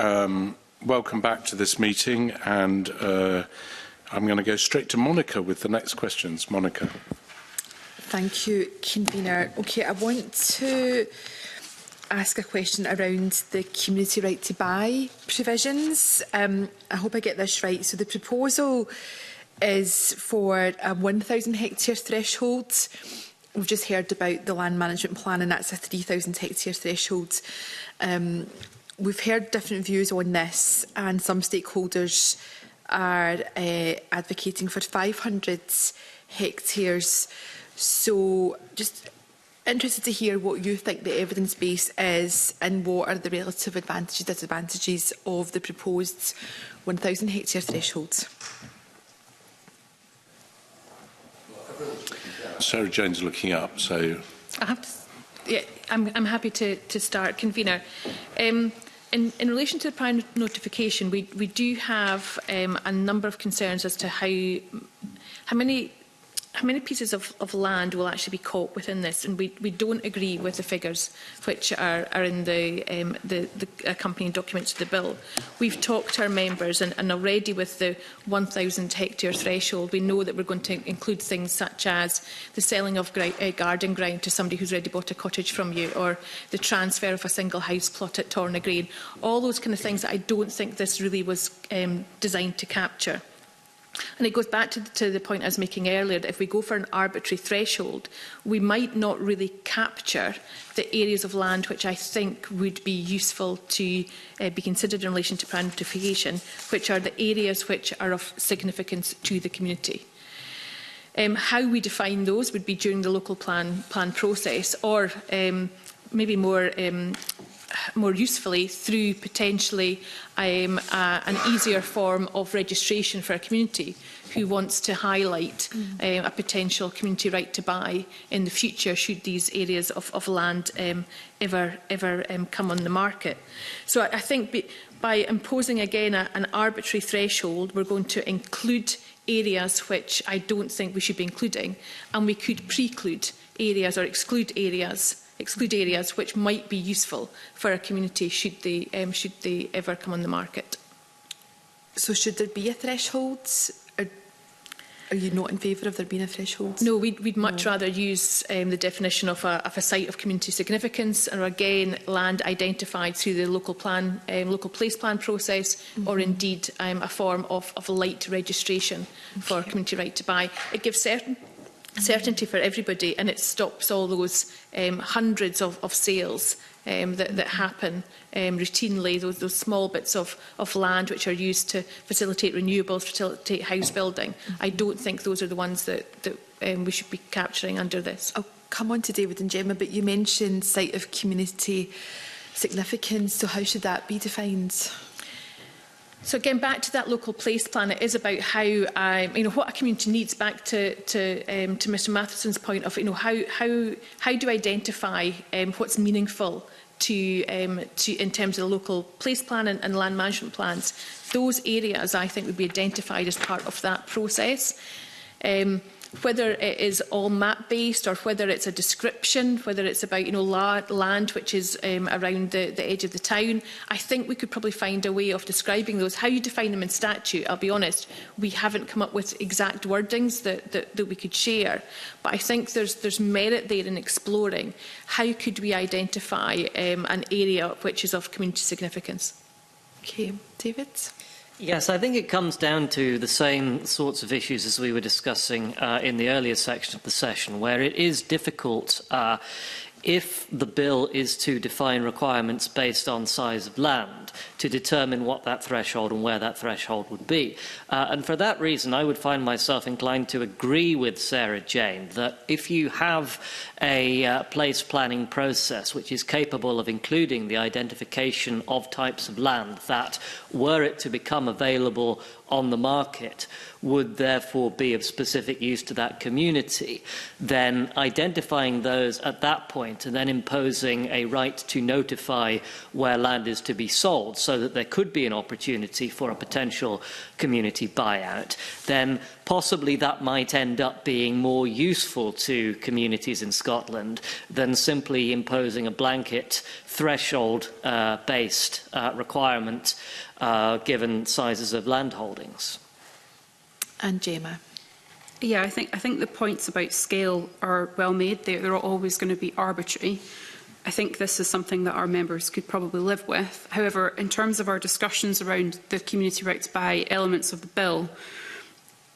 Welcome back to this meeting, and I'm going to go straight to Monica with the next questions. Monica. Thank you, Convener. Okay, I want to ask a question around the community right to buy provisions. I hope I get this right. So the proposal is for a 1,000 hectare threshold. We've just heard about the land management plan, and that's a 3,000 hectare threshold. We've heard different views on this, and some stakeholders are advocating for 500 hectares. So just interested to hear what you think the evidence base is, and what are the relative advantages, disadvantages of the proposed 1,000 hectare threshold. Sarah Jane's looking up, so I have to, yeah, I'm happy to start, Convener. In relation to the prior notification, we do have a number of concerns as to how many pieces of land will actually be caught within this, and we don't agree with the figures which are in the accompanying documents to the bill. We've talked to our members, and already with the 1,000 hectare threshold, we know that we're going to include things such as the selling of garden ground to somebody who's already bought a cottage from you, or the transfer of a single house plot at Torna Green. All those kind of things that I don't think this really was designed to capture. And it goes back to the point I was making earlier, that if we go for an arbitrary threshold, we might not really capture the areas of land which I think would be useful to be considered in relation to prior notification, which are the areas which are of significance to the community. How we define those would be during the local plan process, or maybe more usefully through potentially an easier form of registration for a community who wants to highlight a potential community right to buy in the future should these areas of land ever come on the market. So I think by imposing again an arbitrary threshold, we're going to include areas which I don't think we should be including, and we could preclude areas or exclude areas which might be useful for a community should they ever come on the market. So should there be a threshold? Are you not in favour of there being a threshold? No, we'd much rather use the definition of a site of community significance, or again land identified through the local place plan process, or indeed a form of light registration for community right to buy. It gives certainty for everybody, and it stops all those hundreds of sales that happen routinely, those small bits of land which are used to facilitate renewables, facilitate house building. I don't think those are the ones that we should be capturing under this. I'll come on to David and Gemma, but you mentioned site of community significance, so how should that be defined? So again, back to that local place plan, it is about how what a community needs. Back to Mr Matheson's point of how do I identify what's meaningful to in terms of the local place plan and land management plans. Those areas I think would be identified as part of that process. Whether it is all map-based or whether it's a description, whether it's about land which is around the edge of the town, I think we could probably find a way of describing those. How you define them in statute, I'll be honest, we haven't come up with exact wordings that we could share. But I think there's merit there in exploring how could we identify an area which is of community significance. Okay, David? Yes, I think it comes down to the same sorts of issues as we were discussing in the earlier section of the session, where it is difficult if the bill is to define requirements based on size of land to determine what that threshold and where that threshold would be. And for that reason, I would find myself inclined to agree with Sarah Jane that if you have a place planning process which is capable of including the identification of types of land that, were it to become available on the market, would therefore be of specific use to that community, then identifying those at that point and then imposing a right to notify where land is to be sold sold so that there could be an opportunity for a potential community buyout, then possibly that might end up being more useful to communities in Scotland than simply imposing a blanket threshold-based requirement given sizes of land holdings. And Gemma. Yeah, I think the points about scale are well made. They're always going to be arbitrary. I think this is something that our members could probably live with. However, in terms of our discussions around the community right to buy elements of the bill,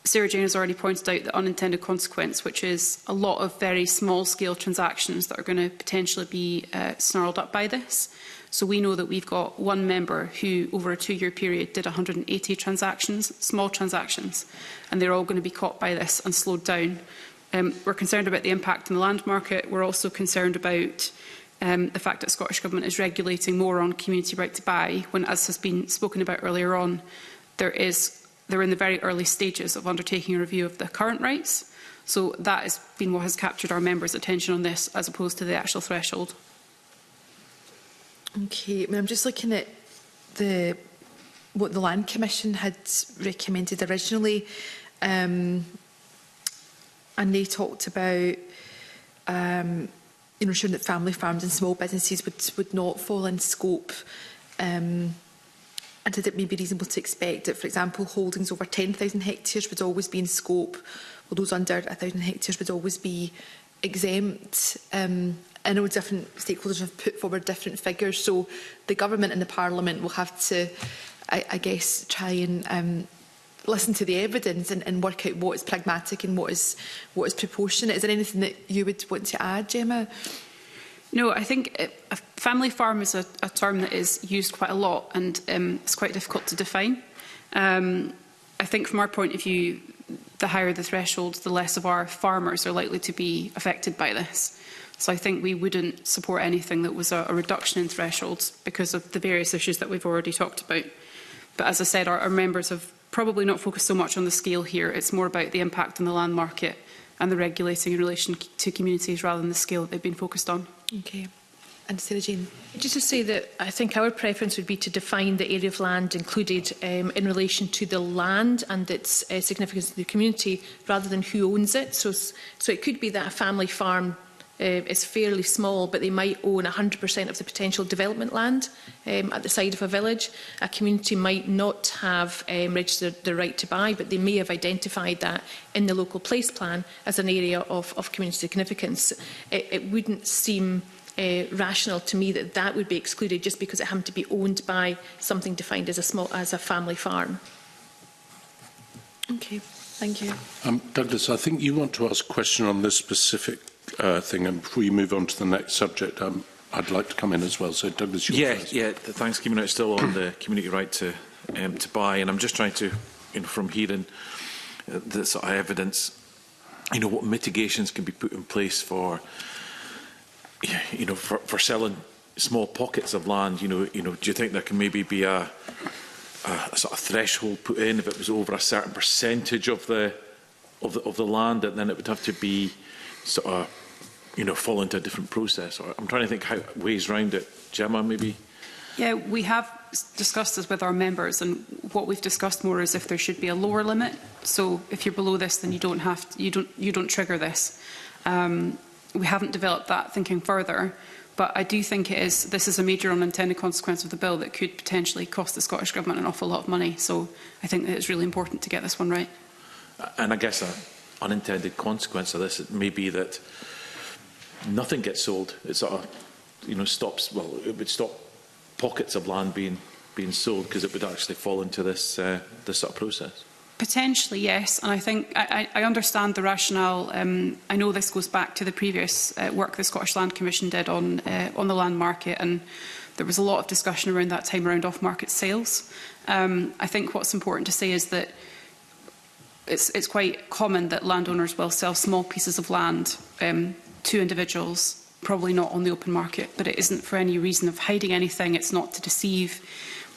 Sarah Jane has already pointed out the unintended consequence, which is a lot of very small-scale transactions that are going to potentially be snarled up by this. So we know that we've got one member who, over a 2-year period, did 180 transactions, small transactions, and they're all going to be caught by this and slowed down. We're concerned about the impact on the land market. We're also concerned about the fact that the Scottish Government is regulating more on community right to buy, when, as has been spoken about earlier on, they're in the very early stages of undertaking a review of the current rights. So that has been what has captured our members' attention on this, as opposed to the actual threshold. Okay, I mean, I'm just looking at what the Land Commission had recommended originally, and they talked about ensuring that family farms and small businesses would not fall in scope, and that it may be reasonable to expect that, for example, holdings over 10,000 hectares would always be in scope, while those under 1,000 hectares would always be exempt. I know different stakeholders have put forward different figures, so the Government and the Parliament will have to, I guess, try and listen to the evidence and work out what is pragmatic and what is proportionate. Is there anything that you would want to add, Gemma? No, I think a family farm is a term that is used quite a lot, and it's quite difficult to define. I think from our point of view, the higher the threshold, the less of our farmers are likely to be affected by this. So I think we wouldn't support anything that was a reduction in thresholds because of the various issues that we've already talked about. But as I said, our members have probably not focused so much on the scale here. It's more about the impact on the land market and the regulating in relation to communities rather than the scale that they've been focused on. Okay. And Sarah Jane. Just to say that I think our preference would be to define the area of land included in relation to the land and its significance to the community rather than who owns it. So it could be that a family farm is fairly small, but they might own 100% of the potential development land at the side of a village. A community might not have registered the right to buy, but they may have identified that in the local place plan as an area of community significance. It wouldn't seem rational to me that that would be excluded just because it happened to be owned by something defined as a family farm. Okay, thank you. Douglas, I think you want to ask a question on this specific thing, and before you move on to the next subject, I'd like to come in as well. So, Douglas, you're first. Yeah. Thanks, Commissioner. It's still on the community right to buy, and I'm just trying to, from hearing the sort of evidence, what mitigations can be put in place for, for selling small pockets of land. Do you think there can maybe be a sort of threshold put in if it was over a certain percentage of the land, and then it would have to be sort of, fall into a different process? Or I'm trying to think how ways around it. Gemma, maybe? Yeah, we have discussed this with our members, and what we've discussed more is if there should be a lower limit. So if you're below this, then you don't trigger this. We haven't developed that thinking further, but I do think this is a major unintended consequence of the bill that could potentially cost the Scottish Government an awful lot of money. So I think that it's really important to get this one right. And I guess unintended consequence of this may be that nothing gets sold. It sort of, stops. Well, it would stop pockets of land being sold because it would actually fall into this sort of process. Potentially, yes. And I think I understand the rationale. I know this goes back to the previous work the Scottish Land Commission did on the land market, and there was a lot of discussion around that time around off-market sales. I think what's important to say is that it's quite common that landowners will sell small pieces of land to individuals, probably not on the open market, but it isn't for any reason of hiding anything. It's not to deceive.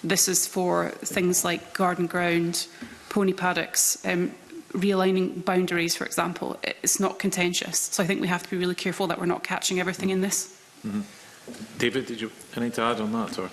This is for things like garden ground, pony paddocks, realigning boundaries, for example. It's not contentious. So I think we have to be really careful that we're not catching everything in this. Mm-hmm. David, did you have anything to add on that? Or?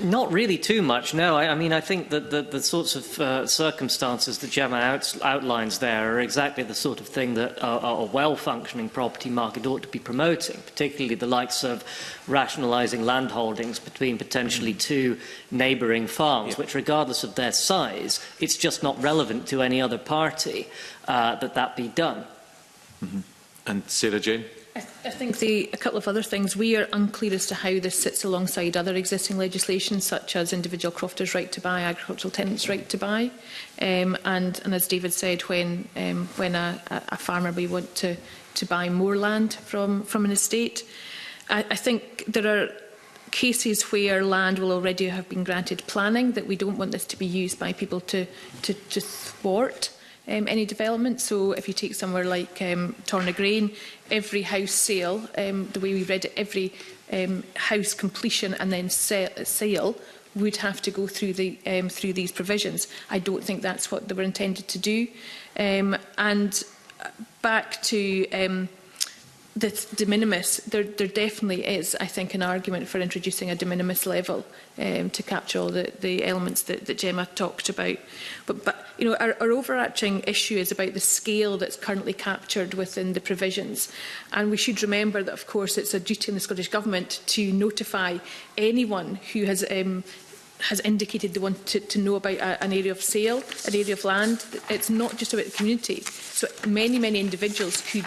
Not really too much, no. I mean, I think that the sorts of circumstances that Gemma outlines there are exactly the sort of thing that a well-functioning property market ought to be promoting, particularly the likes of rationalising land holdings between potentially two neighbouring farms, which, regardless of their size, it's just not relevant to any other party that be done. Mm-hmm. And Sarah Jane? I think a couple of other things. We are unclear as to how this sits alongside other existing legislation, such as individual crofters' right to buy, agricultural tenants' right to buy. And as David said, when a farmer may want to buy more land from an estate, I think there are cases where land will already have been granted planning, that we don't want this to be used by people to thwart any development. So if you take somewhere like Tornagrain, every house sale, the way we read it, every house completion and then sale would have to go through these provisions. I don't think that's what they were intended to do. And back to the de minimis, there definitely is, I think, an argument for introducing a de minimis level to capture all the elements that Gemma talked about. But you know, our overarching issue is about the scale that's currently captured within the provisions. And we should remember that, of course, it's a duty on the Scottish Government to notify anyone who has indicated they want to know about an area of sale, an area of land. It's not just about the community. So many individuals could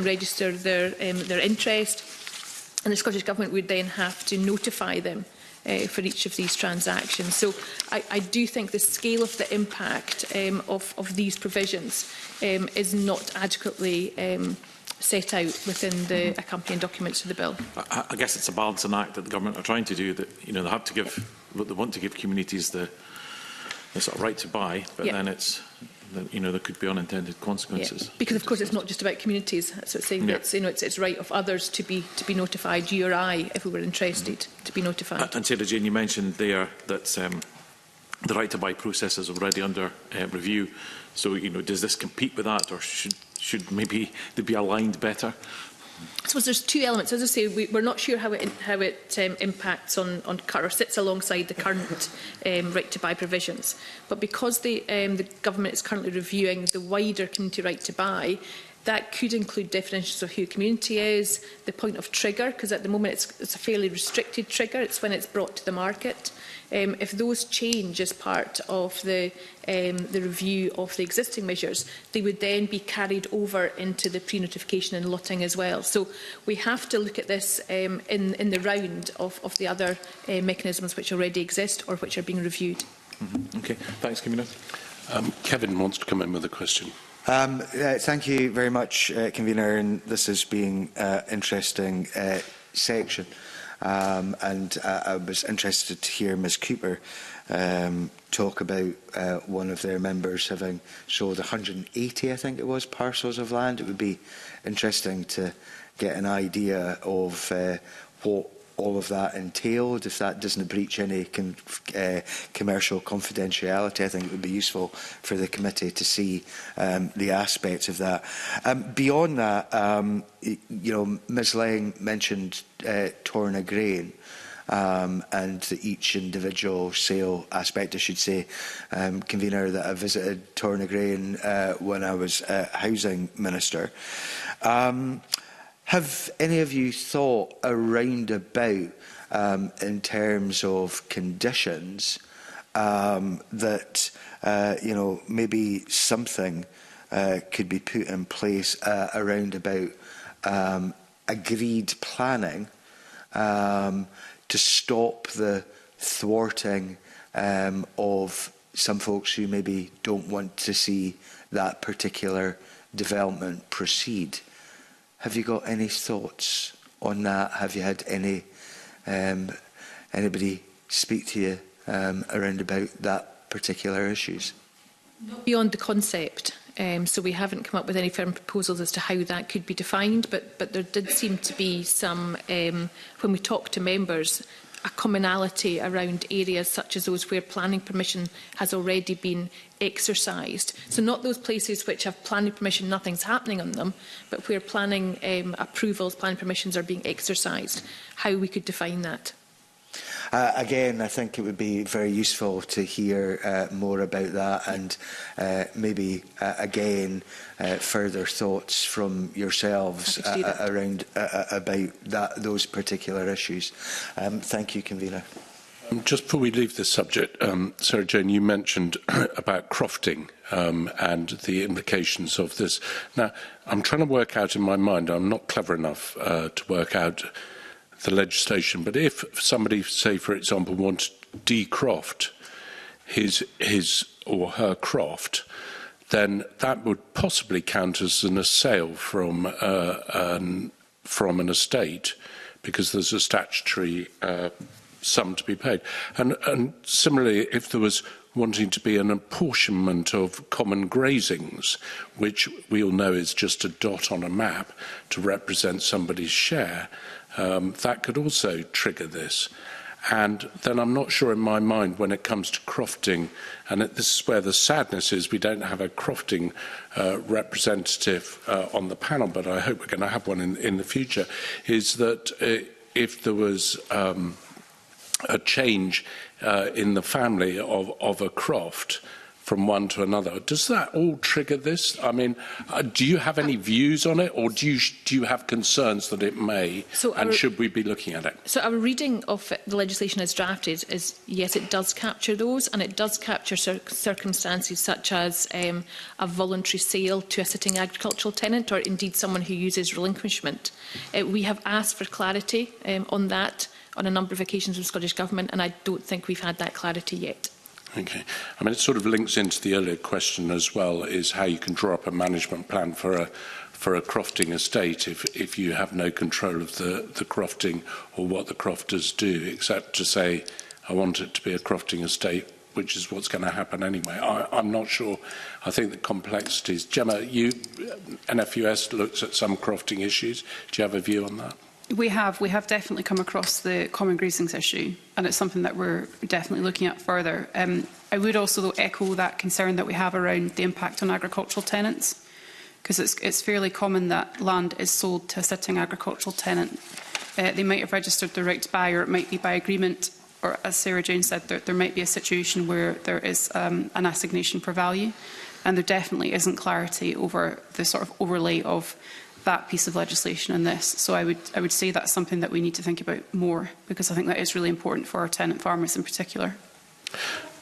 register their interest, and the Scottish Government would then have to notify them for each of these transactions. So I do think the scale of the impact of these provisions is not adequately set out within the accompanying documents to the bill. I guess it's a balancing act that the government are trying to do. That, you know, they have to give, they want to give communities the sort of right to buy, but then it's, you know, there could be unintended consequences. Yeah. Because of course it's not just about communities. So it's saying that it's right of others to be notified. You or I, if we were interested, to be notified. And Sarah Jane, you mentioned there that the right to buy process is already under review. So, you know, does this compete with that, or should maybe they be aligned better? I suppose there's two elements. As I say, we're not sure how it impacts on or sits alongside the current right to buy provisions. But because the government is currently reviewing the wider community right to buy, that could include definitions of who a community is, the point of trigger, because at the moment it's a fairly restricted trigger. It's when it's brought to the market. If those change as part of the review of the existing measures, they would then be carried over into the pre-notification and lotting as well. So we have to look at this in the round of the other mechanisms which already exist or which are being reviewed. Mm-hmm. Okay, thanks, Convener. Kevin wants to come in with a question. Thank you very much, Convener, and this has been an interesting section. And I was interested to hear Ms Cooper talk about one of their members having sold 180, I think it was, parcels of land. It would be interesting to get an idea of what all of that entailed. If that doesn't breach any commercial confidentiality, I think it would be useful for the committee to see the aspects of that. Beyond that, you know, Ms Lang mentioned Tornagrain and each individual sale aspect. I should say, Convener, that I visited Tornagrain when I was Housing Minister. Have any of you thought around about, in terms of conditions, that you know, maybe something could be put in place around about agreed planning to stop the thwarting of some folks who maybe don't want to see that particular development proceed? Have you got any thoughts on that? Have you had any anybody speak to you around about that particular issues? Not beyond the concept. So we haven't come up with any firm proposals as to how that could be defined, but there did seem to be some, when we talked to members, a commonality around areas such as those where planning permission has already been exercised. So not those places which have planning permission, nothing's happening on them, but where planning approvals, planning permissions are being exercised, how we could define that. Again, I think it would be very useful to hear more about that, and maybe again further thoughts from yourselves around about those particular issues. Thank you, Convener. Just before we leave this subject, Sarah Jane, you mentioned about crofting and the implications of this. Now, I'm trying to work out in my mind, I'm not clever enough to work out the legislation, but if somebody, say, for example, wants to decroft his or her croft, then that would possibly count as an sale from an estate, because there's a statutory sum to be paid. And similarly, if there was wanting to be an apportionment of common grazings, which we all know is just a dot on a map to represent somebody's share, that could also trigger this. And then I'm not sure in my mind when it comes to crofting, and this is where the sadness is, we don't have a crofting representative on the panel, but I hope we're going to have one in the future, is that if there was a change in the family of a croft from one to another, does that all trigger this? I mean, do you have any views on it, or do you have concerns that it may, and should we be looking at it? So our reading of the legislation as drafted is, yes, it does capture those, and it does capture circumstances such as a voluntary sale to a sitting agricultural tenant, or indeed someone who uses relinquishment. We have asked for clarity on that on a number of occasions with the Scottish Government, and I don't think we've had that clarity yet. Okay. I mean, it sort of links into the earlier question as well, is how you can draw up a management plan for a crofting estate if you have no control of the crofting or what the crofters do, except to say, I want it to be a crofting estate, which is what's going to happen anyway. I'm not sure. I think the complexities. Gemma, NFUS looks at some crofting issues. Do you have a view on that? We have definitely come across the common grazings issue, and it's something that we're definitely looking at further. I would also, though, echo that concern that we have around the impact on agricultural tenants, because it's fairly common that land is sold to a sitting agricultural tenant. They might have registered the right to buy, or it might be by agreement, or as Sarah Jane said, there might be a situation where there is an assignation for value, and there definitely isn't clarity over the sort of overlay of that piece of legislation in this. So I would say that's something that we need to think about more, because I think that is really important for our tenant farmers in particular.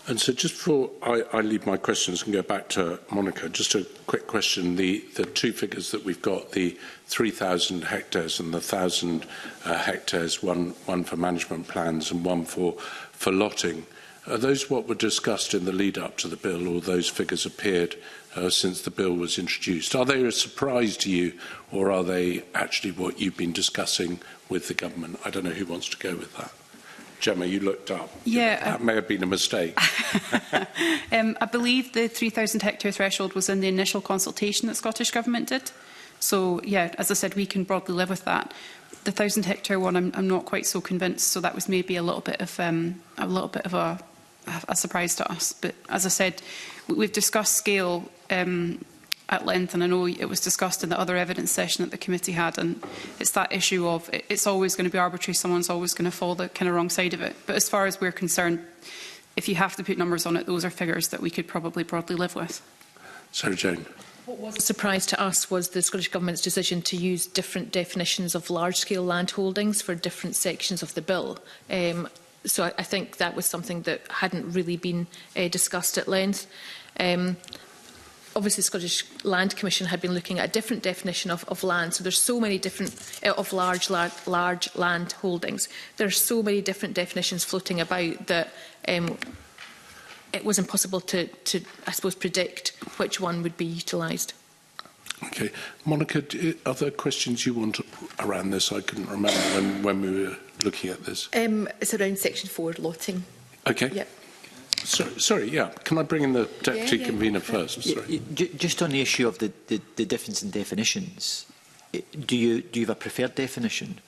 And so just before I leave my questions and go back to Monica, just a quick question. The two figures that we've got, the 3,000 hectares and the 1,000 hectares, one for management plans and one for lotting, are those what were discussed in the lead up to the bill, or those figures appeared since the bill was introduced? Are they a surprise to you, or are they actually what you've been discussing with the government? I don't know who wants to go with that. Gemma, you looked up. Yeah. That may have been a mistake. I believe the 3,000 hectare threshold was in the initial consultation that Scottish Government did. So, yeah, as I said, we can broadly live with that. The 1,000 hectare one, I'm not quite so convinced. So that was maybe a little bit of a surprise to us. But as I said, we've discussed scale at length, and I know it was discussed in the other evidence session that the committee had, and it's that issue of it's always going to be arbitrary, someone's always going to fall the kind of wrong side of it. But as far as we're concerned, if you have to put numbers on it, those are figures that we could probably broadly live with. Sarah Jane. What was a surprise to us was the Scottish Government's decision to use different definitions of large-scale land holdings for different sections of the bill. So I think that was something that hadn't really been discussed at length. Obviously, the Scottish Land Commission had been looking at a different definition of land. So there's so many different of large land holdings. There's so many different definitions floating about that it was impossible to I suppose, predict which one would be utilised. Okay, Monica, are there questions you want around this? I couldn't remember when we were looking at this. It's around Section 4, lotting. Okay. Yep. Sorry, yeah. Can I bring in the Deputy Convener first? Sorry. Just on the issue of the difference in definitions, do you have a preferred definition?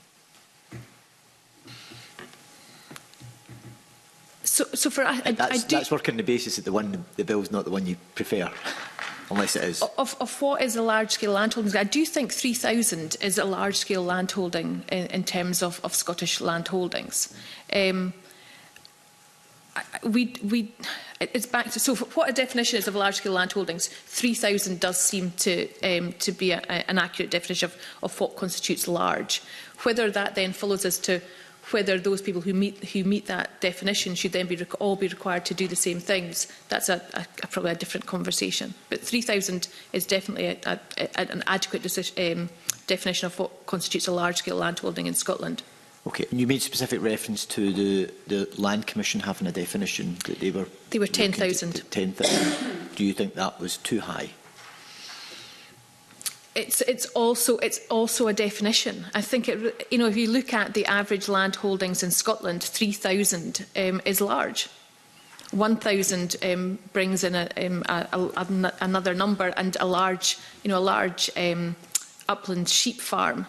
So for I do. That's working on the basis that the bill's not the one you prefer. Unless it is. Of what is a large-scale landholding? I do think 3,000 is a large-scale landholding in terms of Scottish landholdings. it's back to, so what a definition is of large-scale land holdings, 3,000 does seem to be an accurate definition of what constitutes large. Whether that then follows as to whether those people who meet that definition should then all be required to do the same things, that's probably a different conversation. But 3,000 is definitely an adequate definition of what constitutes a large-scale landholding in Scotland. Okay, and you made specific reference to the Land Commission having a definition that they were 10,000. 10,000. Do you think that was too high? It's also a definition. I think if you look at the average land holdings in Scotland, 3,000 is large. 1,000 brings in another number, and a large upland sheep farm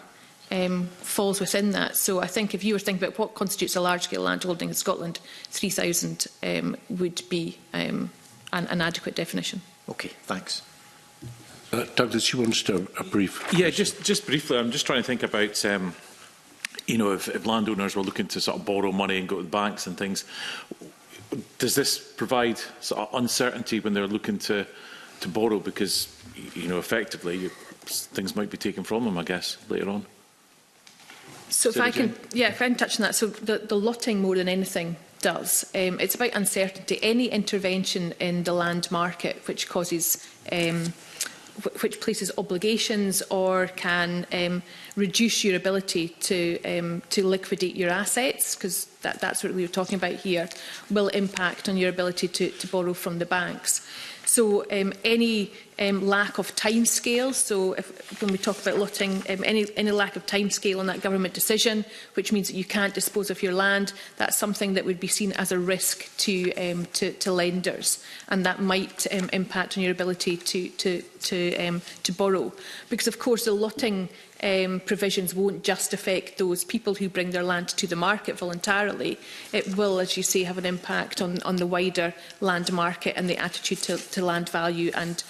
falls within that. So I think if you were thinking about what constitutes a large-scale landholding in Scotland, 3,000 would be an adequate definition. Okay, thanks. Douglas, you wanted a brief? Yeah, just briefly. I'm just trying to think about, if landowners were looking to sort of borrow money and go to the banks and things, does this provide sort of uncertainty when they're looking to borrow? Because, effectively, things might be taken from them, I guess, later on. So if I can touch on that. So the lotting more than anything does. It's about uncertainty. Any intervention in the land market which causes which places obligations or can reduce your ability to liquidate your assets, because that's what we were talking about here, will impact on your ability to borrow from the banks. So any lack of timescale, so when we talk about lotting, any lack of timescale on that government decision, which means that you can't dispose of your land, that's something that would be seen as a risk to lenders, and that might impact on your ability to borrow. Because of course the lotting provisions won't just affect those people who bring their land to the market voluntarily. It will, as you say, have an impact on the wider land market and the attitude to land value and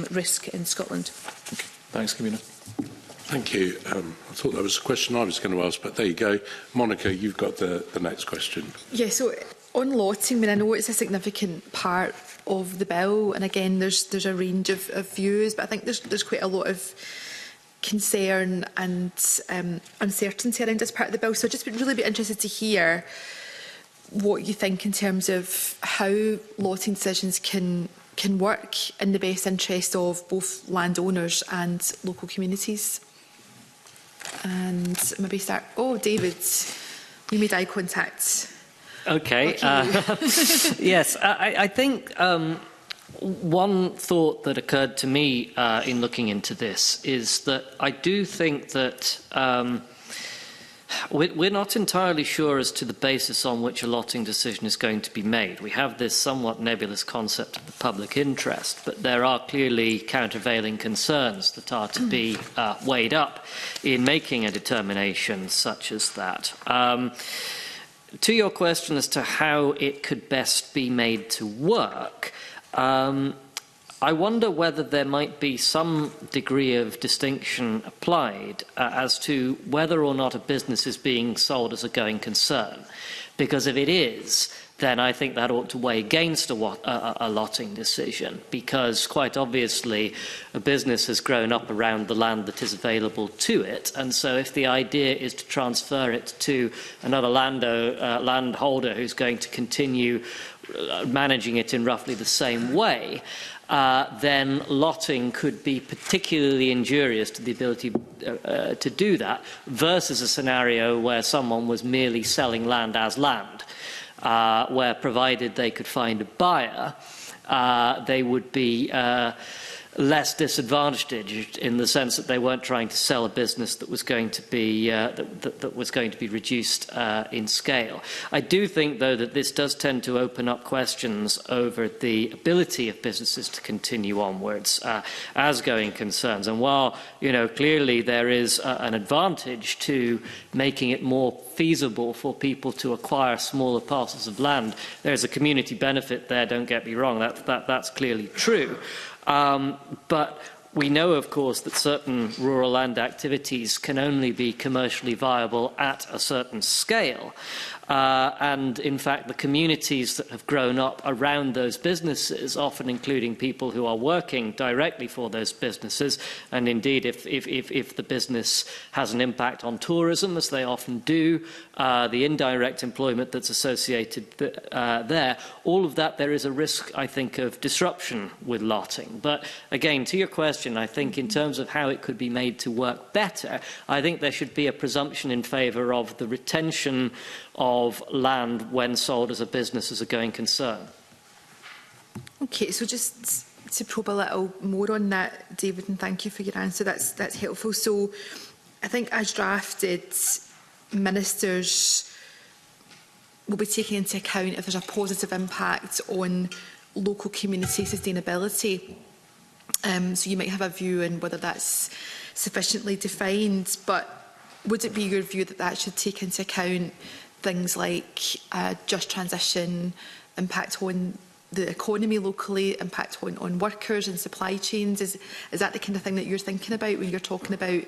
risk in Scotland. Okay. Thanks, Camilla. Thank you. I thought that was a question I was going to ask, but there you go. Monica, you've got the next question. Yeah, so on lotting, I know it's a significant part of the bill, and again, there's a range of views, but I think there's quite a lot of concern and uncertainty around this part of the bill. So I'd just really be interested to hear what you think in terms of how lotting decisions can work in the best interest of both landowners and local communities. And maybe start. Oh, David, we made eye contact. Okay. Yes, I think one thought that occurred to me in looking into this is that I do think that we're not entirely sure as to the basis on which a lotting decision is going to be made. We have this somewhat nebulous concept of the public interest, but there are clearly countervailing concerns that are to be weighed up in making a determination such as that. To your question as to how it could best be made to work, I wonder whether there might be some degree of distinction applied as to whether or not a business is being sold as a going concern. Because if it is, then I think that ought to weigh against a lotting decision, because quite obviously a business has grown up around the land that is available to it, and so if the idea is to transfer it to another landholder who's going to continue managing it in roughly the same way, then lotting could be particularly injurious to the ability to do that, versus a scenario where someone was merely selling land as land, where provided they could find a buyer, they would be less disadvantaged in the sense that they weren't trying to sell a business that was going to be that was going to be reduced in scale. I do think, though, that this does tend to open up questions over the ability of businesses to continue onwards as going concerns. And while clearly there is an advantage to making it more feasible for people to acquire smaller parcels of land, there's a community benefit there. Don't get me wrong; that's clearly true. But we know, of course, that certain rural land activities can only be commercially viable at a certain scale. And in fact, the communities that have grown up around those businesses, often including people who are working directly for those businesses, and indeed if the business has an impact on tourism, as they often do, the indirect employment that's associated there, all of that, there is a risk, I think, of disruption with lotting. But again, to your question, I think in terms of how it could be made to work better, I think there should be a presumption in favour of the retention of land when sold as a business as a going concern. Okay, so just to probe a little more on that, David, and thank you for your answer. That's helpful. So I think as drafted, ministers will be taking into account if there's a positive impact on local community sustainability. So you might have a view on whether that's sufficiently defined, but would it be your view that that should take into account things like just transition, impact on the economy locally, impact on workers and supply chains? Is that the kind of thing that you're thinking about when you're talking about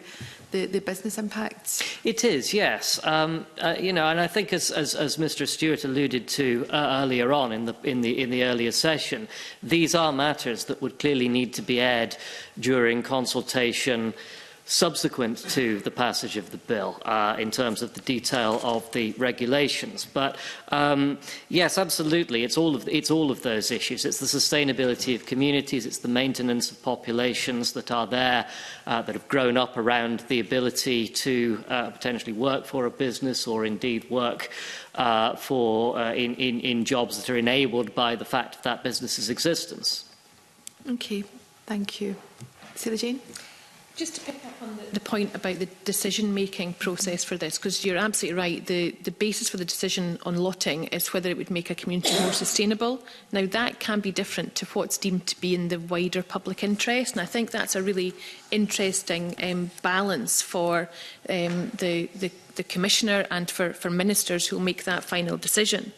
the business impacts? It is, yes. You know, and I think as Mr. Stewart alluded to earlier on in the earlier session, these are matters that would clearly need to be aired during consultation subsequent to the passage of the bill in terms of the detail of the regulations. But yes, absolutely, it's all of those issues. It's the sustainability of communities, it's the maintenance of populations that are there, that have grown up around the ability to potentially work for a business or indeed work in jobs that are enabled by the fact of that business's existence. Okay, thank you. Sarah Jane? Just to pick up on the point about the decision-making process for this, because you're absolutely right, the basis for the decision on lotting is whether it would make a community more sustainable. Now, that can be different to what's deemed to be in the wider public interest, and I think that's a really interesting balance for the Commissioner and for ministers who will make that final decision.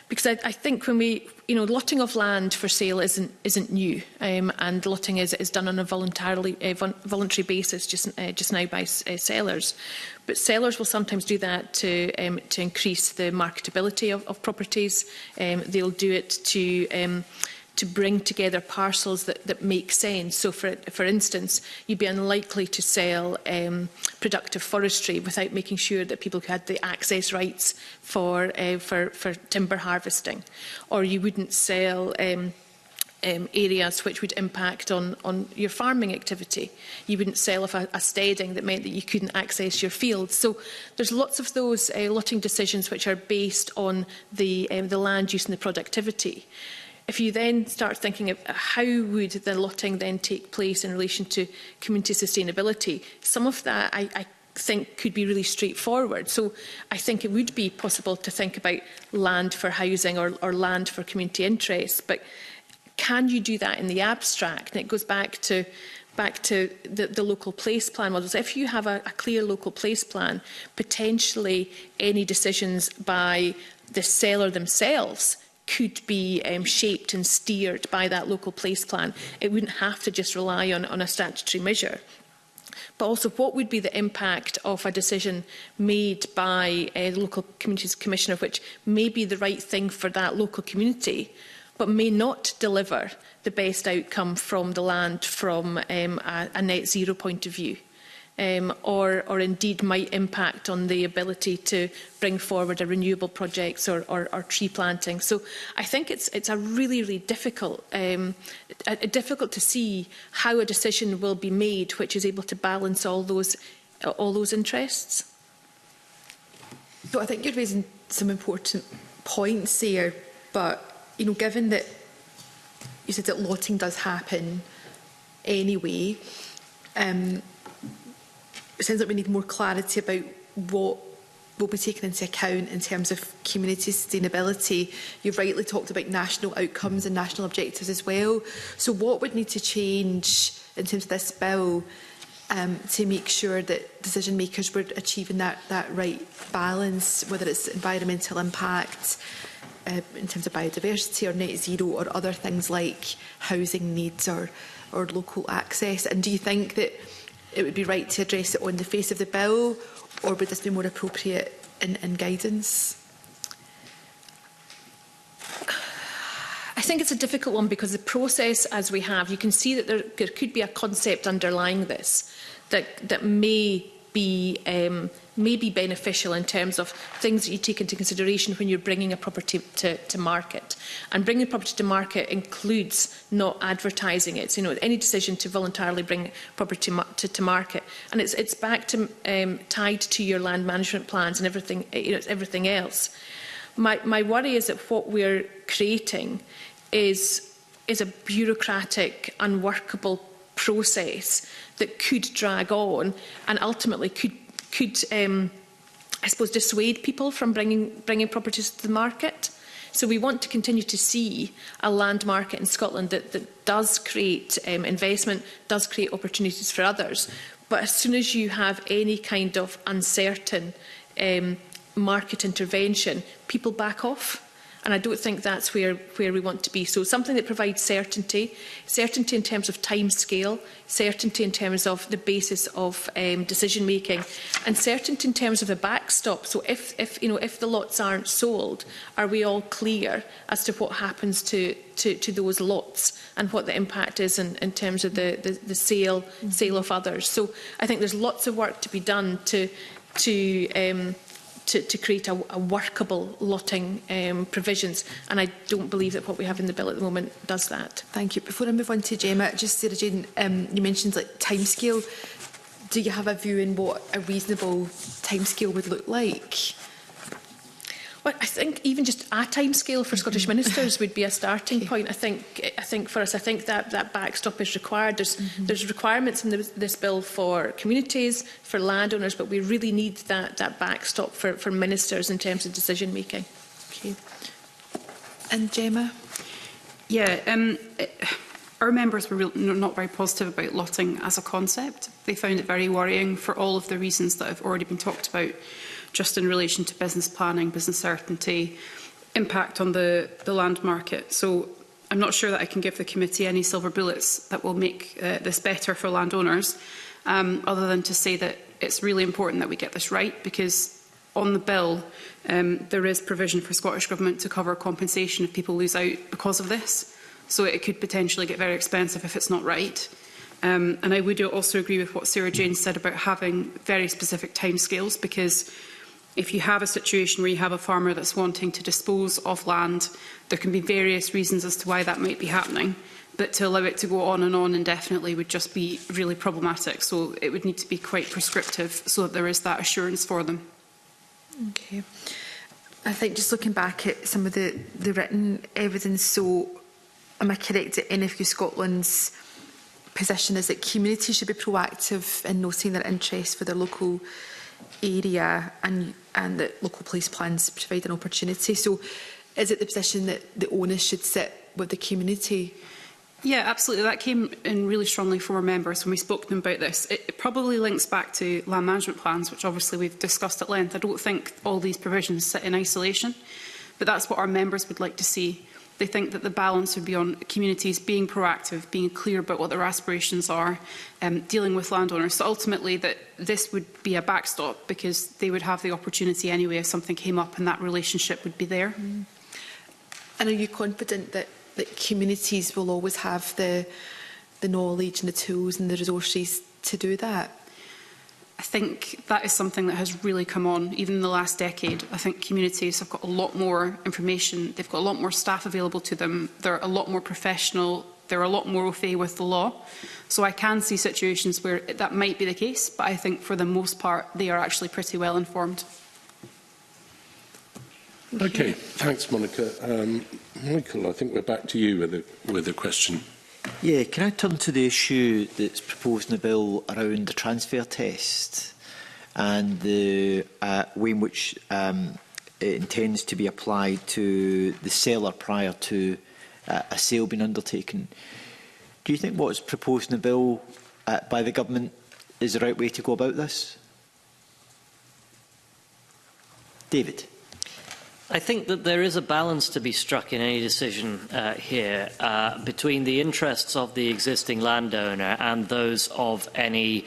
Because I think when lotting of land for sale isn't new, and lotting is done on a voluntary basis just now by sellers. But sellers will sometimes do that to increase the marketability of properties. They'll do it to bring together parcels that make sense. So, for instance, you'd be unlikely to sell productive forestry without making sure that people had the access rights for timber harvesting, or you wouldn't sell areas which would impact on your farming activity. You wouldn't sell off a steading that meant that you couldn't access your fields. So there's lots of those lotting decisions which are based on the land use and the productivity. If you then start thinking of how would the lotting then take place in relation to community sustainability, some of that I think could be really straightforward. So I think it would be possible to think about land for housing or land for community interests, but can you do that in the abstract? And it goes back to the local place plan models. If you have a clear local place plan, potentially any decisions by the seller themselves could be shaped and steered by that local place plan. It wouldn't have to just rely on a statutory measure. But also, what would be the impact of a decision made by the local communities commissioner, which may be the right thing for that local community, but may not deliver the best outcome from the land from a net zero point of view, or indeed might impact on the ability to bring forward a renewable projects or tree planting. So I think it's a really difficult, difficult to see how a decision will be made which is able to balance all those interests. So I think you're raising some important points here, but given that you said that lotting does happen anyway, it sounds like we need more clarity about what will be taken into account in terms of community sustainability. You've rightly talked about national outcomes and national objectives as well. So what would need to change in terms of this bill to make sure that decision makers were achieving that right balance, whether it's environmental impact, in terms of biodiversity or net zero, or other things like housing needs or local access? And do you think that it would be right to address it on the face of the bill, or would this be more appropriate in guidance? think it's a difficult one because the process as we have, you can see that there could be a concept underlying this that may be beneficial in terms of things that you take into consideration when you're bringing a property to market. And bringing a property to market includes not advertising it. So, you know, any decision to voluntarily bring property to market, and it's back to tied to your land management plans and everything. You know, it's everything else. My worry is that what we're creating is a bureaucratic, unworkable process that could drag on and ultimately could I suppose, dissuade people from bringing properties to the market. So we want to continue to see a land market in Scotland that does create investment, does create opportunities for others. But as soon as you have any kind of uncertain market intervention, people back off. And I don't think that's where we want to be. So something that provides certainty in terms of time scale, certainty in terms of the basis of decision making, and certainty in terms of a backstop. So if the lots aren't sold, are we all clear as to what happens to those lots and what the impact is in terms of the sale of others? So I think there's lots of work to be done to create a workable lotting provisions, and I don't believe that what we have in the bill at the moment does that. Thank you. Before I move on to Gemma, just Sarah Jane, you mentioned like timescale. Do you have a view in what a reasonable timescale would look like? Well, I think even just a timescale for Scottish ministers would be a starting point. I think for us, I think that backstop is required. There's requirements in this bill for communities, for landowners, but we really need that backstop for ministers in terms of decision making. Okay. And Gemma? Yeah, our members were not very positive about lotting as a concept. They found it very worrying for all of the reasons that have already been talked about, just in relation to business planning, business certainty, impact on the land market. So I'm not sure that I can give the committee any silver bullets that will make this better for landowners, other than to say that it's really important that we get this right, because on the bill there is provision for Scottish Government to cover compensation if people lose out because of this. So it could potentially get very expensive if it's not right. And I would also agree with what Sarah Jane said about having very specific timescales, because if you have a situation where you have a farmer that's wanting to dispose of land, there can be various reasons as to why that might be happening. But to allow it to go on indefinitely would just be really problematic. So it would need to be quite prescriptive so that there is that assurance for them. Okay. I think just looking back at some of the written evidence, so am I correct that NFU Scotland's position is that communities should be proactive in noting their interest for their local area and that local police plans provide an opportunity? So is it the position that the onus should sit with the community? Yeah, absolutely. That came in really strongly from our members when we spoke to them about this. It probably links back to land management plans, which obviously we've discussed at length. I don't think all these provisions sit in isolation, but that's what our members would like to see. They think that the balance would be on communities being proactive, being clear about what their aspirations are, dealing with landowners. So ultimately that this would be a backstop, because they would have the opportunity anyway if something came up, and that relationship would be there. Mm. And are you confident that communities will always have the knowledge and the tools and the resources to do that? I think that is something that has really come on, even in the last decade. I think communities have got a lot more information, they've got a lot more staff available to them, they're a lot more professional, they're a lot more au fait with the law. So I can see situations where that might be the case, but I think for the most part they are actually pretty well informed. Okay, thanks, Monica. Michael, I think we're back to you with a question. Yeah, can I turn to the issue that's proposed in the bill around the transfer test and the way in which it intends to be applied to the seller prior to a sale being undertaken? Do you think what is proposed in the bill by the government is the right way to go about this? David? I think that there is a balance to be struck in any decision here between the interests of the existing landowner and those of any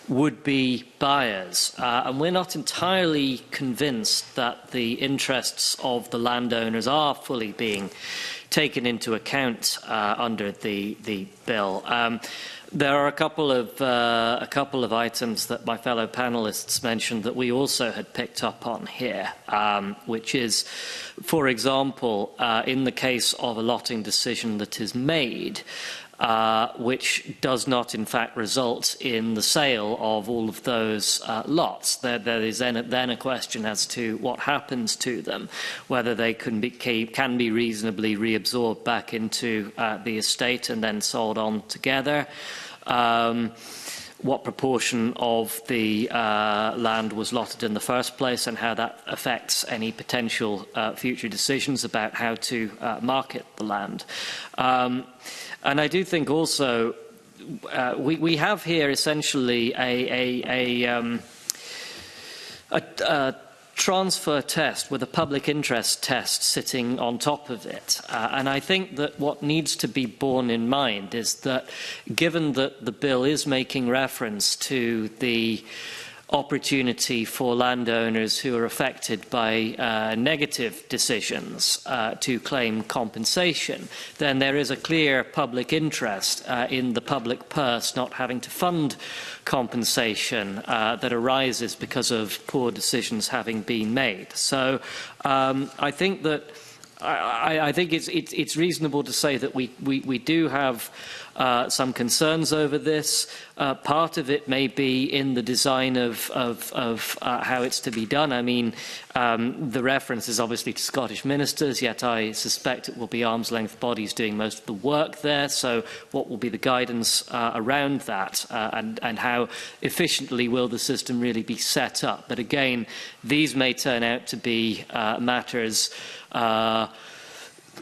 would-be buyers. And we're not entirely convinced that the interests of the landowners are fully being taken into account under the bill. There are a couple of items that my fellow panellists mentioned that we also had picked up on here, which is, for example, in the case of a lotting decision that is made, which does not, in fact, result in the sale of all of those lots. There is then a question as to what happens to them, whether they can be reasonably reabsorbed back into the estate and then sold on together. What proportion of the land was lotted in the first place, and how that affects any potential future decisions about how to market the land. And I do think also we have here essentially a transfer test with a public interest test sitting on top of it. And I think that what needs to be borne in mind is that, given that the bill is making reference to the opportunity for landowners who are affected by negative decisions to claim compensation, then there is a clear public interest in the public purse not having to fund compensation that arises because of poor decisions having been made. So I think that I think it's reasonable to say that we do have some concerns over this. Part of it may be in the design of how it's to be done. I mean, the reference is obviously to Scottish ministers, yet I suspect it will be arm's-length bodies doing most of the work there. So what will be the guidance around that, and how efficiently will the system really be set up? But again, these may turn out to be matters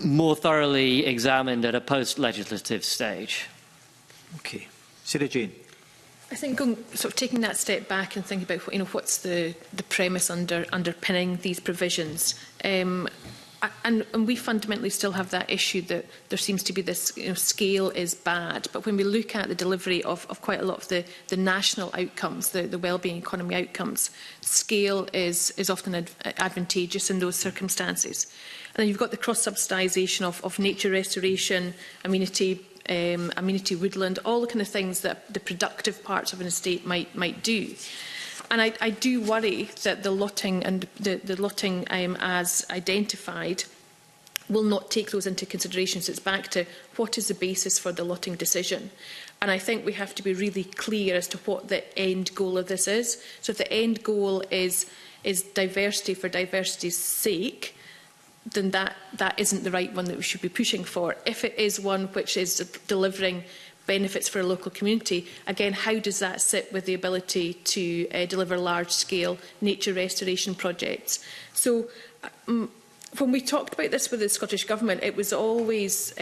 more thoroughly examined at a post-legislative stage. Okay. Sarah Jane. I think sort of taking that step back and thinking about what's the premise underpinning these provisions, and we fundamentally still have that issue that there seems to be this scale is bad, but when we look at the delivery of quite a lot of the national outcomes, the wellbeing economy outcomes, scale is often advantageous in those circumstances. And then you've got the cross-subsidisation of nature restoration, amenity woodland, all the kind of things that the productive parts of an estate might do. And I do worry that the lotting and the lotting as identified will not take those into consideration. So it's back to what is the basis for the lotting decision. And I think we have to be really clear as to what the end goal of this is. So if the end goal is diversity for diversity's sake, then that isn't the right one that we should be pushing for. If it is one which is delivering benefits for a local community, again, how does that sit with the ability to deliver large-scale nature restoration projects? So when we talked about this with the Scottish Government, it was always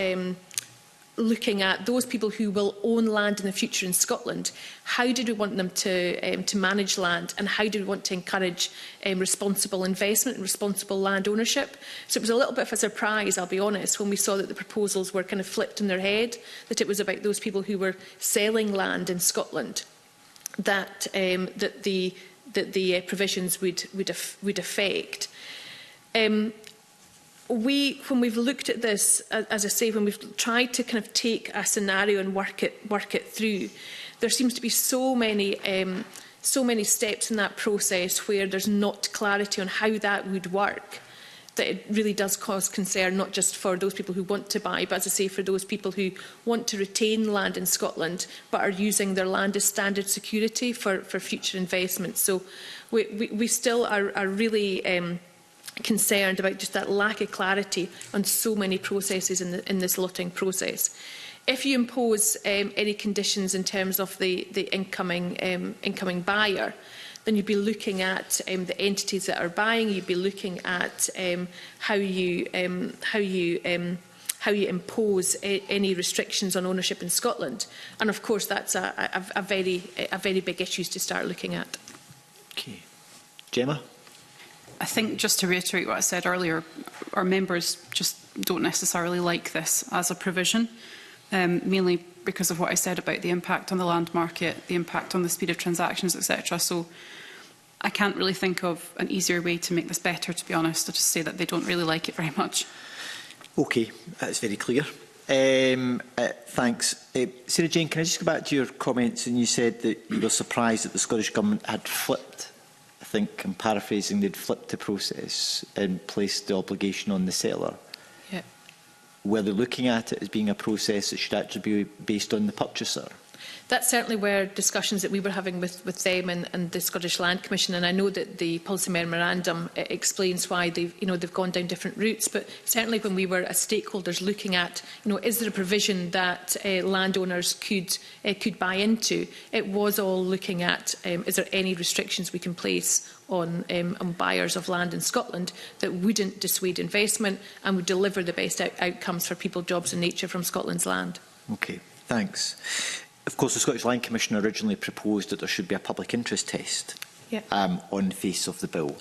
looking at those people who will own land in the future in Scotland. How did we want them to manage land, and how do we want to encourage responsible investment and responsible land ownership? So it was a little bit of a surprise, I'll be honest, when we saw that the proposals were kind of flipped on their head, that it was about those people who were selling land in Scotland, that the provisions would affect. When we've looked at this, as I say, when we've tried to kind of take a scenario and work it through, there seems to be so many steps in that process where there's not clarity on how that would work, that it really does cause concern, not just for those people who want to buy, but as I say, for those people who want to retain land in Scotland but are using their land as standard security for future investment. So we still are really concerned about just that lack of clarity on so many processes in this lotting process. If you impose any conditions in terms of the incoming buyer, then you'd be looking at the entities that are buying. You'd be looking at how you impose any restrictions on ownership in Scotland, and of course that's a very big issue to start looking at. Okay, Gemma. I think, just to reiterate what I said earlier, our members just don't necessarily like this as a provision, mainly because of what I said about the impact on the land market, the impact on the speed of transactions, etc. So I can't really think of an easier way to make this better, to be honest. I just say that they don't really like it very much. Okay, that's very clear. Thanks. Sarah Jane, can I just go back to your comments? And you said that you were surprised that the Scottish Government had flipped, I think I'm paraphrasing, they'd flipped the process and placed the obligation on the seller. Yeah. Were they looking at it as being a process that should actually be based on the purchaser? That certainly were discussions that we were having with them and the Scottish Land Commission, and I know that the policy memorandum explains why they've gone down different routes. But certainly, when we were as stakeholders looking at, is there a provision that landowners could buy into, it was all looking at is there any restrictions we can place on buyers of land in Scotland that wouldn't dissuade investment and would deliver the best outcomes for people, jobs and nature from Scotland's land. Okay, thanks. Of course, the Scottish Land Commission originally proposed that there should be a public interest test on the face of the bill,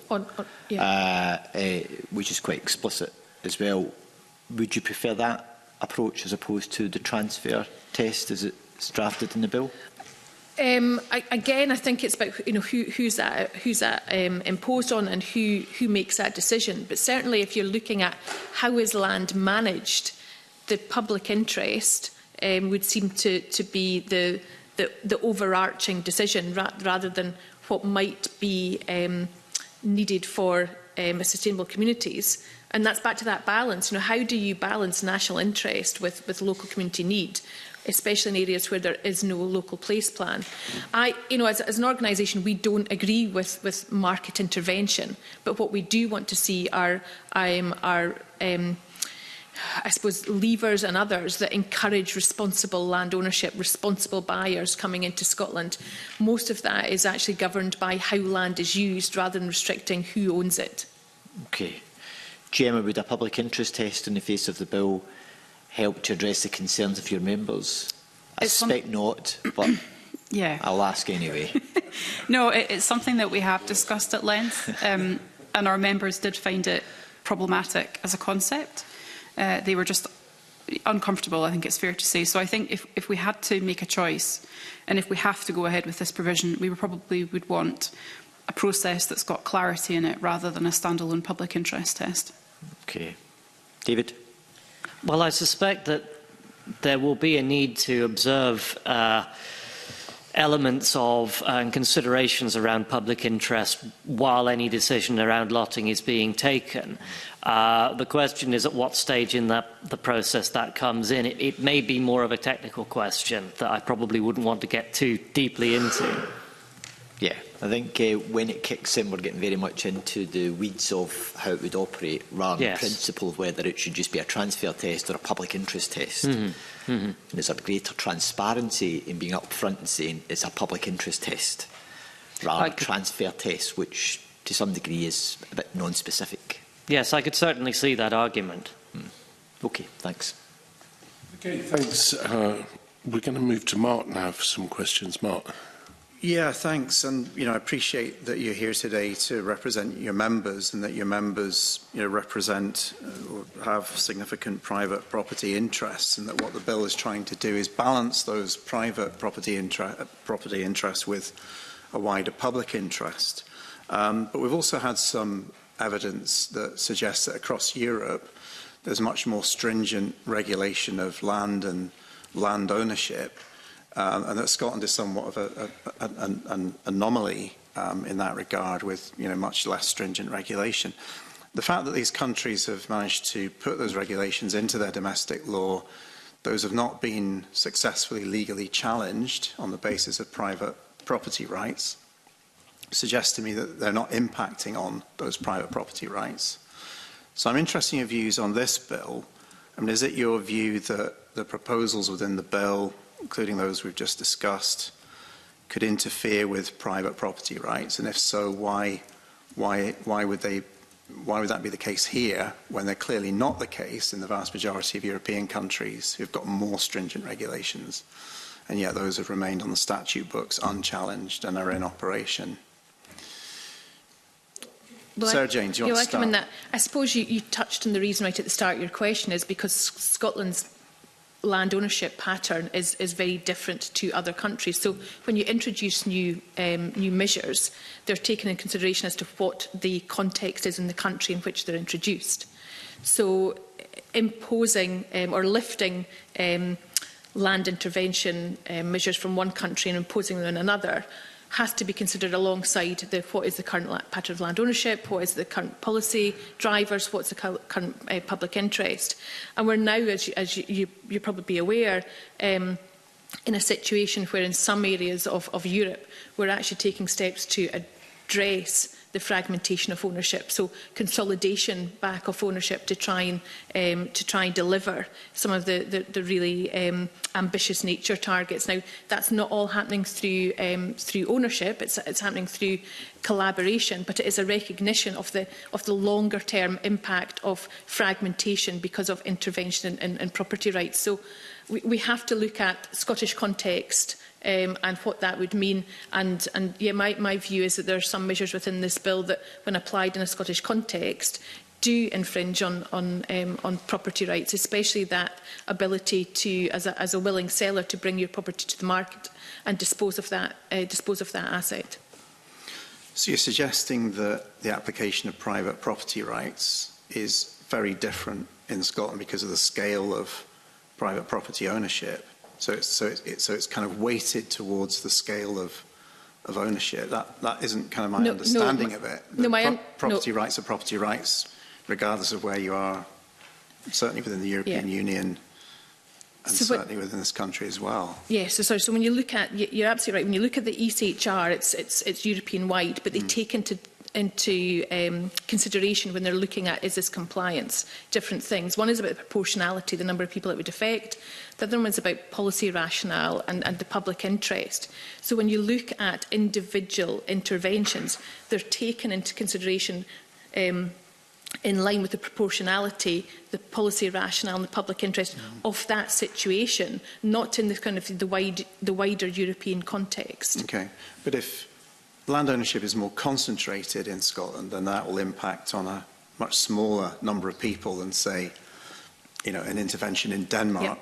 which is quite explicit as well. Would you prefer that approach as opposed to the transfer test as it's drafted in the bill? Again, I think it's about who's that imposed on and who makes that decision. But certainly, if you're looking at how is land managed, the public interest would seem to be the overarching decision rather than what might be needed for sustainable communities. And that's back to that balance. How do you balance national interest with local community need, especially in areas where there is no local place plan? As an organisation, we don't agree with market intervention, but what we do want to see are I suppose, levers and others that encourage responsible land ownership, responsible buyers coming into Scotland. Most of that is actually governed by how land is used rather than restricting who owns it. Okay. Gemma, would a public interest test in the face of the bill help to address the concerns of your members? I suspect not, but yeah, I'll ask anyway. No, it's something that we have discussed at length, and our members did find it problematic as a concept. They were just uncomfortable, I think it's fair to say. So I think if we had to make a choice, and if we have to go ahead with this provision, we probably would want a process that's got clarity in it rather than a standalone public interest test. Okay. David? Well, I suspect that there will be a need to observe elements of and considerations around public interest while any decision around lotting is being taken. The question is at what stage in the process that comes in. It may be more of a technical question that I probably wouldn't want to get too deeply into. Yeah, I think when it kicks in, we're getting very much into the weeds of how it would operate rather than the principle of whether it should just be a transfer test or a public interest test. And there's a greater transparency in being upfront and saying it's a public interest test rather than a transfer test, which to some degree is a bit non-specific. Yes, I could certainly see that argument. Okay, thanks. Okay, thanks. We're going to move to Mark now for some questions. Mark. Yeah, thanks. And, I appreciate that you're here today to represent your members and that your members, represent or have significant private property interests, and that what the bill is trying to do is balance those private property interests with a wider public interest. But we've also had some evidence that suggests that across Europe, there's much more stringent regulation of land and land ownership. And that Scotland is somewhat of an anomaly in that regard, with much less stringent regulation. The fact that these countries have managed to put those regulations into their domestic law, those have not been successfully legally challenged on the basis of private property rights, suggests to me that they're not impacting on those private property rights. So I'm interested in your views on this bill. I mean, is it your view that the proposals within the bill, including those we've just discussed, could interfere with private property rights? And if so, why would that be the case here when they're clearly not the case in the vast majority of European countries who've got more stringent regulations, and yet those have remained on the statute books unchallenged and are in operation? Well, Sarah Jane, do you want to start? That. I suppose you touched on the reason right at the start of your question is because Scotland's land ownership pattern is very different to other countries. So when you introduce new measures, they're taken in consideration as to what the context is in the country in which they're introduced. So imposing or lifting land intervention measures from one country and imposing them on another has to be considered alongside what is the current pattern of land ownership, what is the current policy drivers, what's the current public interest. And we're now, as you're probably aware, in a situation where in some areas of Europe we're actually taking steps to address the fragmentation of ownership, so consolidation back of ownership to try and deliver some of the really ambitious nature targets. Now, that's not all happening through ownership; it's happening through collaboration, but it is a recognition of the longer term impact of fragmentation because of intervention in property rights. So we have to look at Scottish context. And what that would mean. And yeah, my view is that there are some measures within this bill that, when applied in a Scottish context, do infringe on property rights, especially that ability to, as a willing seller, to bring your property to the market and dispose of that asset. So you're suggesting that the application of private property rights is very different in Scotland because of the scale of private property ownership. So it's kind of weighted towards the scale of ownership. That isn't kind of my understanding of it. Property rights are property rights, regardless of where you are, certainly within the European Union, and certainly within this country as well. Yes, so when you look at, you're absolutely right. When you look at the ECHR, it's European wide, but they take into consideration when they're looking at, is this compliance, different things. One is about the proportionality, the number of people it would affect. The other one is about policy rationale and the public interest. So when you look at individual interventions, they're taken into consideration in line with the proportionality, the policy rationale and the public interest of that situation, not in the kind of the wider European context. Okay, but if land ownership is more concentrated in Scotland, then that will impact on a much smaller number of people than, say, an intervention in Denmark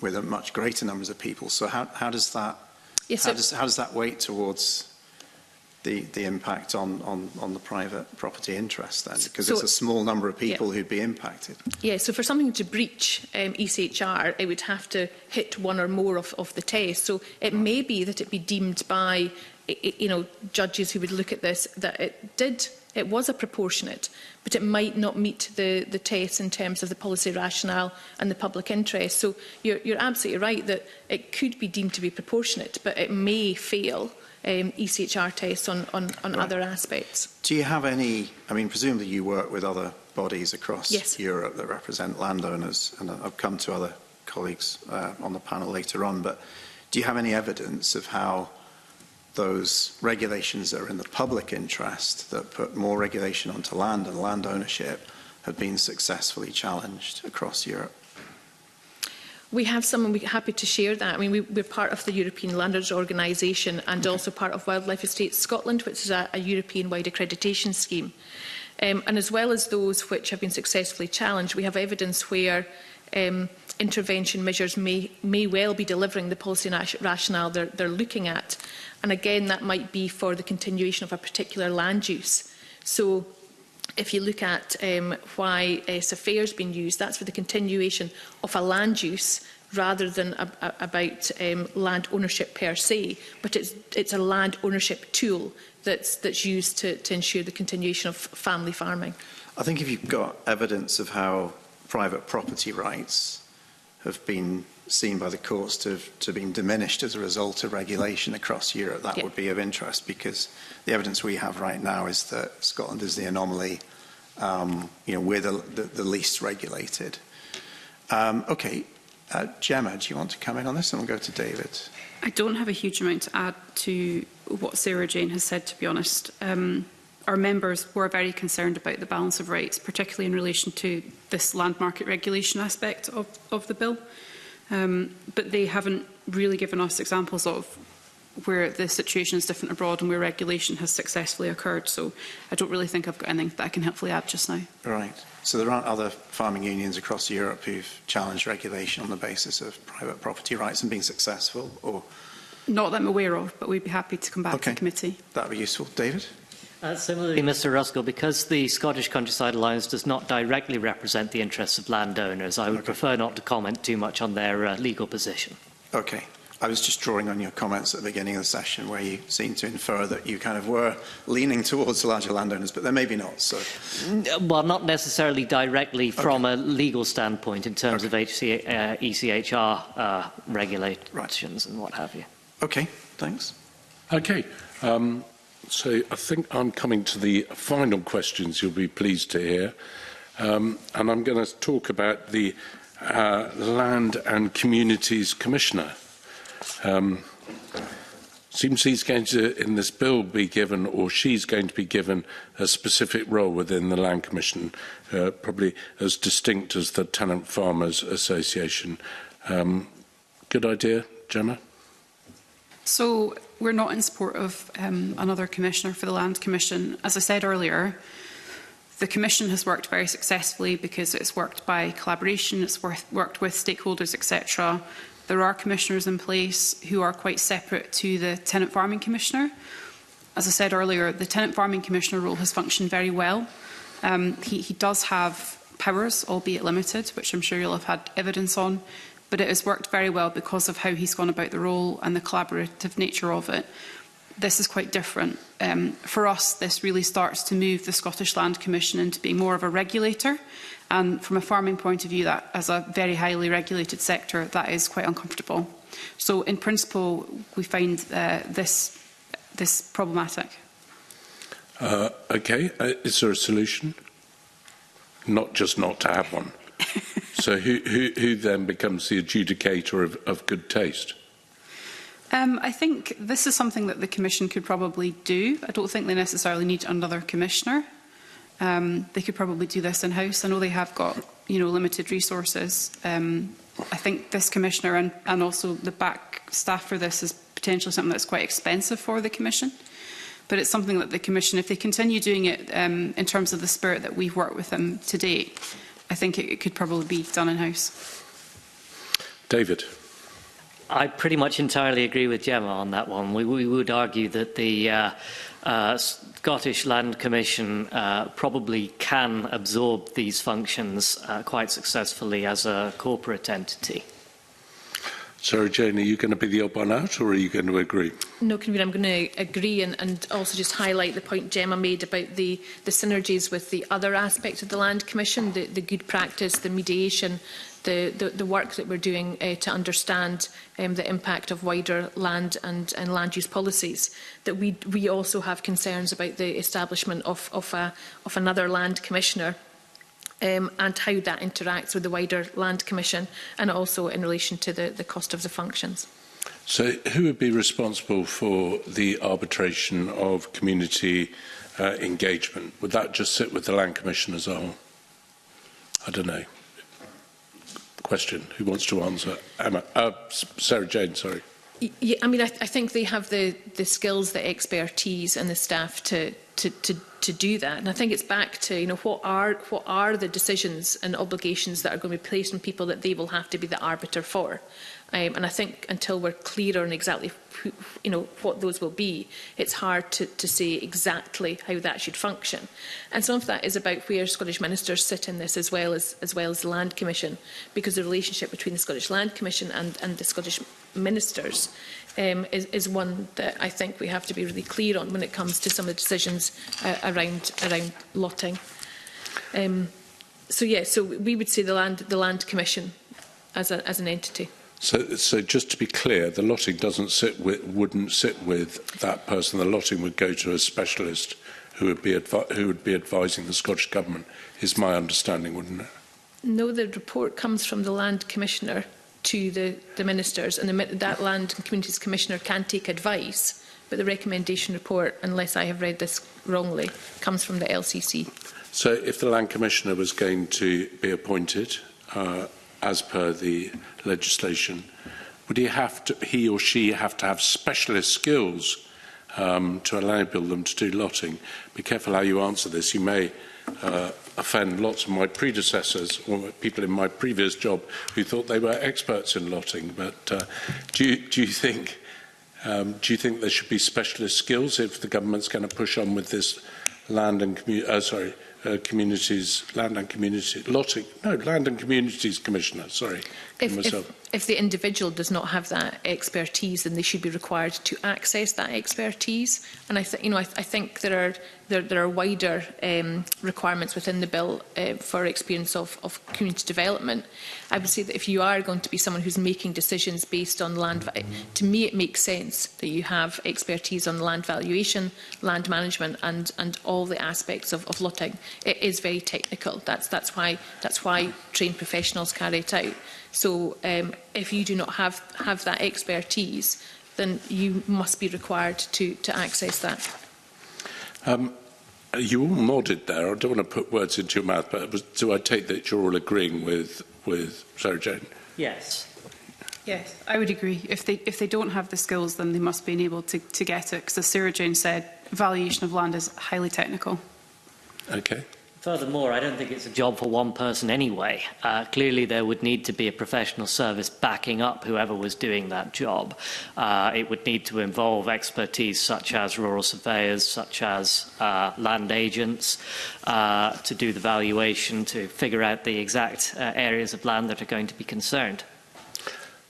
with a much greater numbers of people. So how does that how does that weight towards the impact on the private property interest then? Because it's a small number of people who'd be impacted. Yeah, so for something to breach ECHR, it would have to hit one or more of the tests. So it may be that it be deemed by judges who would look at this that it was a proportionate, but it might not meet the test in terms of the policy rationale and the public interest. So you're absolutely right that it could be deemed to be proportionate, but it may fail ECHR tests on other aspects. Do you have any, presumably you work with other bodies across Europe that represent landowners, and I've come to other colleagues on the panel later on, but do you have any evidence of how those regulations that are in the public interest, that put more regulation onto land and land ownership, have been successfully challenged across Europe? We have some, and we're happy to share that. We're part of the European Landowners Organisation and also part of Wildlife Estates Scotland, which is a European-wide accreditation scheme. And as well as those which have been successfully challenged, we have evidence where intervention measures may well be delivering the policy rationale they're looking at. And again, that might be for the continuation of a particular land use. So if you look at why SAFAIR has been used, that's for the continuation of a land use rather than about land ownership per se, but it's a land ownership tool that's used to ensure the continuation of family farming. I think if you've got evidence of how private property rights have been seen by the courts to have been diminished as a result of regulation across Europe, that would be of interest, because the evidence we have right now is that Scotland is the anomaly. We're the least regulated. Gemma, do you want to come in on this? And we'll go to David. I don't have a huge amount to add to what Sarah Jane has said, to be honest. Our members were very concerned about the balance of rights, particularly in relation to this land market regulation aspect of the bill. But they haven't really given us examples of where the situation is different abroad and where regulation has successfully occurred. So I don't really think I've got anything that I can helpfully add just now. Right. So there aren't other farming unions across Europe who've challenged regulation on the basis of private property rights and been successful? Or not that I'm aware of, but we'd be happy to come back to the committee. That would be useful. David? Similarly, Mr Ruskell, because the Scottish Countryside Alliance does not directly represent the interests of landowners, I would prefer not to comment too much on their legal position. Okay. I was just drawing on your comments at the beginning of the session where you seemed to infer that you kind of were leaning towards larger landowners, but then maybe not. So, well, not necessarily directly from a legal standpoint in terms of ECHR regulations and what have you. Okay, thanks. Okay. So I think I'm coming to the final questions you'll be pleased to hear. And I'm going to talk about the Land and Communities Commissioner. Seems he's going to, in this bill, be given, or she's going to be given, a specific role within the Land Commission, probably as distinct as the Tenant Farmers Association. Good idea, Gemma? So we're not in support of another commissioner for the Land Commission. As I said earlier, the Commission has worked very successfully because it's worked by collaboration, it's worked with stakeholders, etc. There are commissioners in place who are quite separate to the Tenant Farming Commissioner. As I said earlier, the Tenant Farming Commissioner role has functioned very well. He does have powers, albeit limited, which I'm sure you'll have had evidence on, but it has worked very well because of how he's gone about the role and the collaborative nature of it. This is quite different. For us, this really starts to move the Scottish Land Commission into being more of a regulator. And from a farming point of view, that as a very highly regulated sector, that is quite uncomfortable. So in principle, we find this problematic. Okay, is there a solution? Not just not to have one. So who then becomes the adjudicator of good taste? I think this is something that the Commission could probably do. I don't think they necessarily need another commissioner. They could probably do this in-house. I know they have got, limited resources. I think this commissioner and also the back staff for this is potentially something that's quite expensive for the Commission. But it's something that the Commission, if they continue doing it in terms of the spirit that we've worked with them to date, I think it could probably be done in-house. David. I pretty much entirely agree with Gemma on that one. We would argue that the Scottish Land Commission probably can absorb these functions quite successfully as a corporate entity. Sarah Jane, are you going to be the odd one out, or are you going to agree? No, Convener, I'm going to agree and also just highlight the point Gemma made about the synergies with the other aspect of the Land Commission, the good practice, the mediation, the work that we're doing to understand the impact of wider land and land use policies. That we also have concerns about the establishment of another Land Commissioner. And how that interacts with the wider Land Commission and also in relation to the cost of the functions. So who would be responsible for the arbitration of community engagement? Would that just sit with the Land Commission as a whole? I don't know. Question. Who wants to answer? Emma. Sarah Jane, sorry. Yeah, I mean, I think they have the skills, the expertise and the staff to do that. And I think it's back to, what are the decisions and obligations that are going to be placed on people that they will have to be the arbiter for. And I think until we're clear on exactly what those will be, it's hard to say exactly how that should function. And some of that is about where Scottish ministers sit in this as well as the Land Commission, because the relationship between the Scottish Land Commission and the Scottish ministers is one that I think we have to be really clear on when it comes to some of the decisions around lotting. So we would say the Land Commission as an entity. So just to be clear, the lotting wouldn't sit with that person. The lotting would go to a specialist who would be advising the Scottish Government, is my understanding, wouldn't it? No, the report comes from the Land Commissioner to the ministers, and that Land and Communities Commissioner can take advice, but the recommendation report, unless I have read this wrongly, comes from the LCC. So if the Land Commissioner was going to be appointed, as per the legislation, would he or she have to have specialist skills to enable them to do lotting? Be careful how you answer this. You may offend lots of my predecessors or people in my previous job who thought they were experts in lotting. But do you think there should be specialist skills if the government's going to push on with this Land and Communities Commissioner. Sorry, if the individual does not have that expertise, then they should be required to access that expertise. And I think there are wider requirements within the bill for experience of community development. I would say that if you are going to be someone who's making decisions based on land, to me it makes sense that you have expertise on land valuation, land management, and all the aspects of lotting. It is very technical. That's why trained professionals carry it out. So if you do not have that expertise, then you must be required to access that. You all nodded there. I don't want to put words into your mouth, but do I take that you're all agreeing with Sarah Jane? Yes. Yes, I would agree. If they don't have the skills, then they must be able to get it, because as Sarah Jane said, valuation of land is highly technical. Okay. Furthermore, I don't think it's a job for one person anyway. Clearly, there would need to be a professional service backing up whoever was doing that job. It would need to involve expertise such as rural surveyors, such as land agents, to do the valuation, to figure out the exact areas of land that are going to be concerned.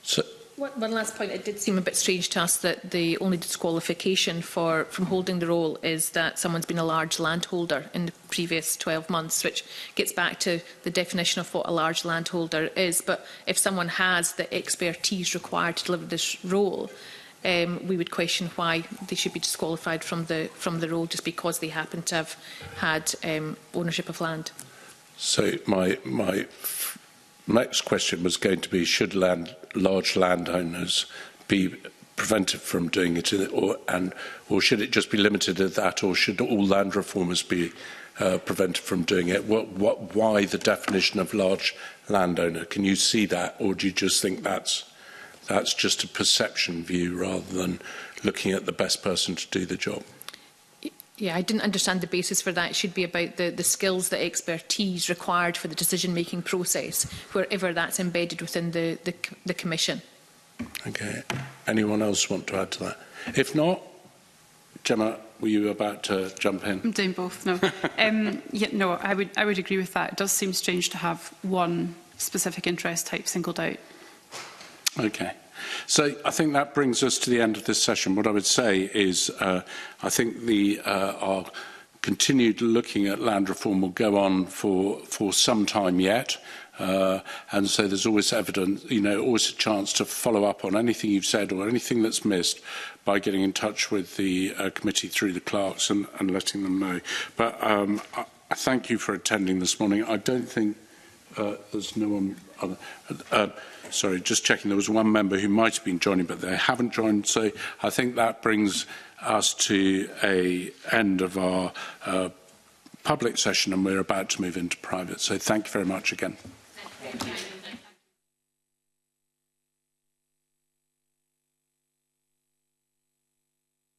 So, one last point. It did seem a bit strange to us that the only disqualification from holding the role is that someone's been a large landholder in the previous 12 months, which gets back to the definition of what a large landholder is. But if someone has the expertise required to deliver this role, we would question why they should be disqualified from the role just because they happen to have had ownership of land. So my next question was going to be, should large landowners be prevented from doing it, or should it just be limited at that, or should all land reformers be prevented from doing it? Why the definition of large landowner? Can you see that, or do you just think that's just a perception view rather than looking at the best person to do the job? Yeah, I didn't understand the basis for that. It should be about the skills, the expertise required for the decision-making process, wherever that's embedded within the Commission. Okay. Anyone else want to add to that? If not, Gemma, were you about to jump in? I'm doing both, no. Yeah, no, I would agree with that. It does seem strange to have one specific interest type singled out. Okay. So I think that brings us to the end of this session. What I would say is I think our continued looking at land reform will go on for some time yet. And so there's always evidence, always a chance to follow up on anything you've said or anything that's missed by getting in touch with the committee through the clerks and letting them know. But I thank you for attending this morning. I don't think there's no one other. Sorry, just checking. There was one member who might have been joining, but they haven't joined. So I think that brings us to an end of our public session, and we're about to move into private. So thank you very much again.